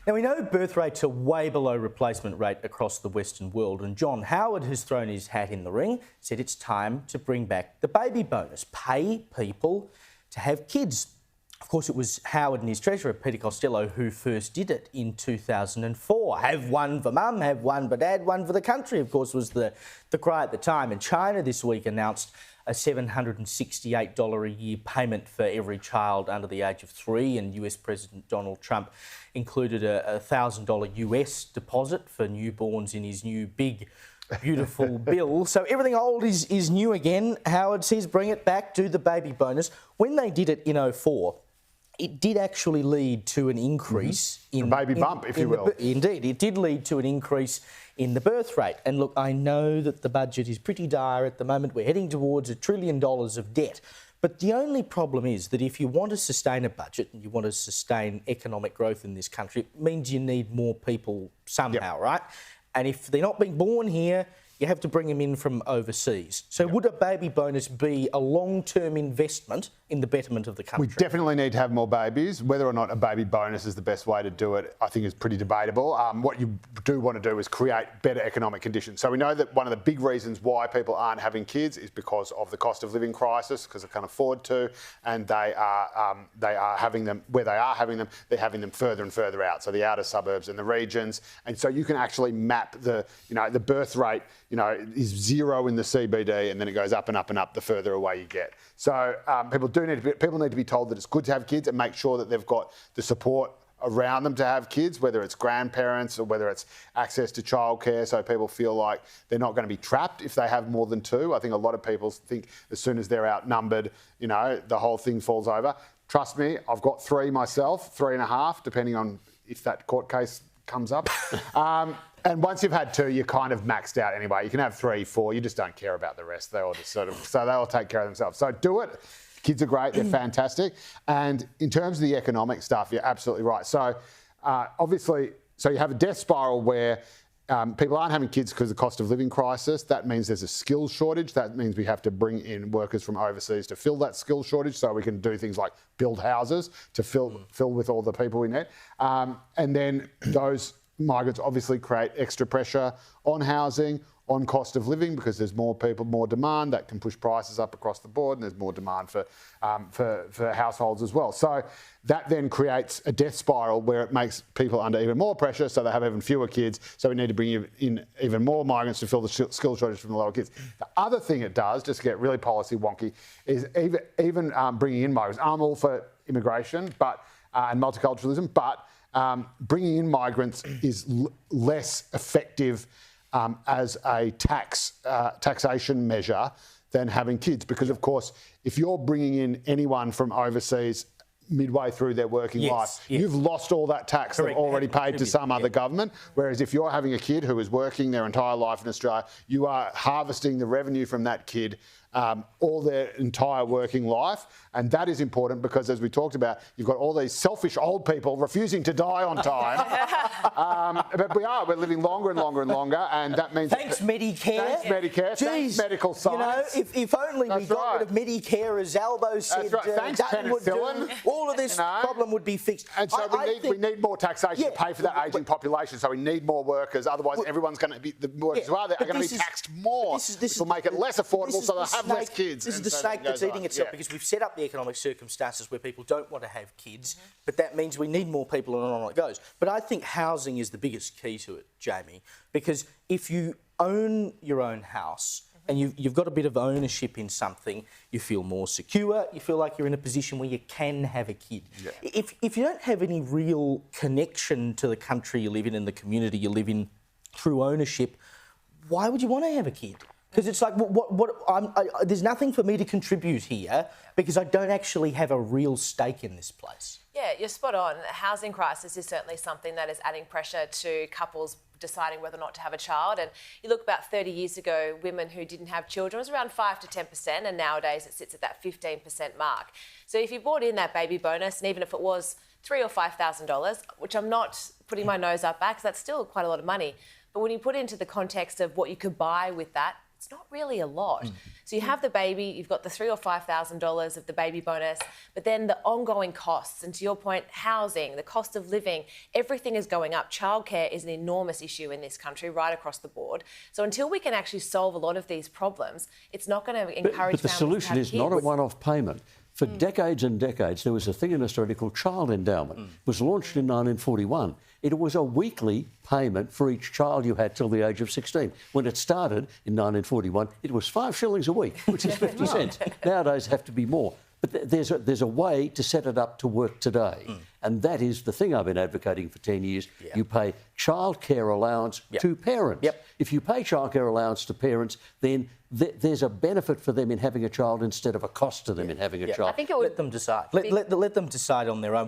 Now, we know birth rates are way below replacement rate across the Western world, and John Howard has thrown his hat in the ring, said it's time to bring back the baby bonus, pay people to have kids. Of course, it was Howard and his Treasurer, Peter Costello, who first did it in 2004. Have one for mum, have one for dad, one for the country, of course, was the cry at the time. And China this week announced a $768 a year payment for every child under the age of 3, and US President Donald Trump included a $1,000 US deposit for newborns in his new big, beautiful bill. So everything old is new again. Howard says bring it back, do the baby bonus. When they did it in 2004, it did actually lead to an increase in... A baby bump, if you will. Indeed, it did lead to an increase in the birth rate. And look, I know that the budget is pretty dire at the moment. We're heading towards $1 trillion of debt. But the only problem is that if you want to sustain a budget and you want to sustain economic growth in this country, it means you need more people somehow, right? And if they're not being born here, you have to bring them in from overseas. So would a baby bonus be a long-term investment in the betterment of the country? We definitely need to have more babies. Whether or not a baby bonus is the best way to do it, I think is pretty debatable. What you do want to do is create better economic conditions. So we know that one of the big reasons why people aren't having kids is because of the cost of living crisis, because they can't afford to, and they are having them, where they are having them, they're having them further and further out. So the outer suburbs and the regions. And so you can actually map the birth rate, is 0 in the CBD, and then it goes up and up and up the further away you get. So people need to be told that it's good to have kids and make sure that they've got the support around them to have kids, whether it's grandparents or whether it's access to childcare, so people feel like they're not going to be trapped if they have more than 2. I think a lot of people think as soon as they're outnumbered, the whole thing falls over. Trust me, I've got 3 myself, 3.5, depending on if that court case comes up. And once you've had 2, you're kind of maxed out anyway. You can have 3, 4. You just don't care about the rest. They all just so they all take care of themselves. So do it. Kids are great. They're fantastic. And in terms of the economic stuff, you're absolutely right. So obviously, you have a death spiral where people aren't having kids because of the cost of living crisis. That means there's a skills shortage. That means we have to bring in workers from overseas to fill that skills shortage, so we can do things like build houses to fill with all the people we need. And then those migrants obviously create extra pressure on housing, on cost of living, because there's more people, more demand. That can push prices up across the board, and there's more demand for households as well. So that then creates a death spiral where it makes people under even more pressure, so they have even fewer kids. So we need to bring in even more migrants to fill the skill shortage from the lower kids. The other thing it does, just to get really policy wonky, is even bringing in migrants. I'm all for immigration, and multiculturalism, but bringing in migrants is less effective as a taxation measure than having kids, because of course, if you're bringing in anyone from overseas midway through their working life, you've lost all that tax they've already paid to some other government. Whereas if you're having a kid who is working their entire life in Australia, you are harvesting the revenue from that kid all their entire working life. And that is important because, as we talked about, you've got all these selfish old people refusing to die on time. But we're living longer and longer and longer, and that means... Thanks, Medicare. Thanks, Medicare. Thanks, medical science. If only we got rid of Medicare, as Albo said, Thanks, penicillin. All of this problem would be fixed. And so we need more taxation to pay for that ageing population, so we need more workers. Otherwise, everyone's going to be... The workers who are there are going to be taxed more. This will make it less affordable, so they'll have less kids. This is the snake that's eating itself, because we've set up the economic circumstances where people don't want to have kids, but that means we need more people, and on it goes. But I think housing is the biggest key to it, Jamie, because if you own your own house and you've got a bit of ownership in something, you feel more secure, you feel like you're in a position where you can have a kid. Yeah. If you don't have any real connection to the country you live in and the community you live in through ownership, why would you want to have a kid? Because it's like, there's nothing for me to contribute here because I don't actually have a real stake in this place. Yeah, you're spot on. The housing crisis is certainly something that is adding pressure to couples deciding whether or not to have a child. And you look about 30 years ago, women who didn't have children was around 5 to 10%, and nowadays it sits at that 15% mark. So if you brought in that baby bonus, and even if it was $3,000 or $5,000, which I'm not putting my nose up at, because that's still quite a lot of money, but when you put it into the context of what you could buy with that, it's not really a lot. So you have the baby, you've got the $3,000 or $5,000 of the baby bonus, but then the ongoing costs, and to your point, housing, the cost of living, everything is going up. Childcare is an enormous issue in this country, right across the board. So until we can actually solve a lot of these problems, it's not going to encourage families to have kids. But the solution is not a one-off payment. For decades and decades, there was a thing in Australia called child endowment. It was launched in 1941. It was a weekly payment for each child you had till the age of 16. When it started in 1941, it was 5 shillings a week, which is 50 cents. Nowadays, have to be more. But there's a way to set it up to work today. And that is the thing I've been advocating for 10 years. Yeah. You pay childcare allowance to parents. If you pay childcare allowance to parents, then there's a benefit for them in having a child instead of a cost to them in having a child. I think it would let them decide. Let them decide on their own.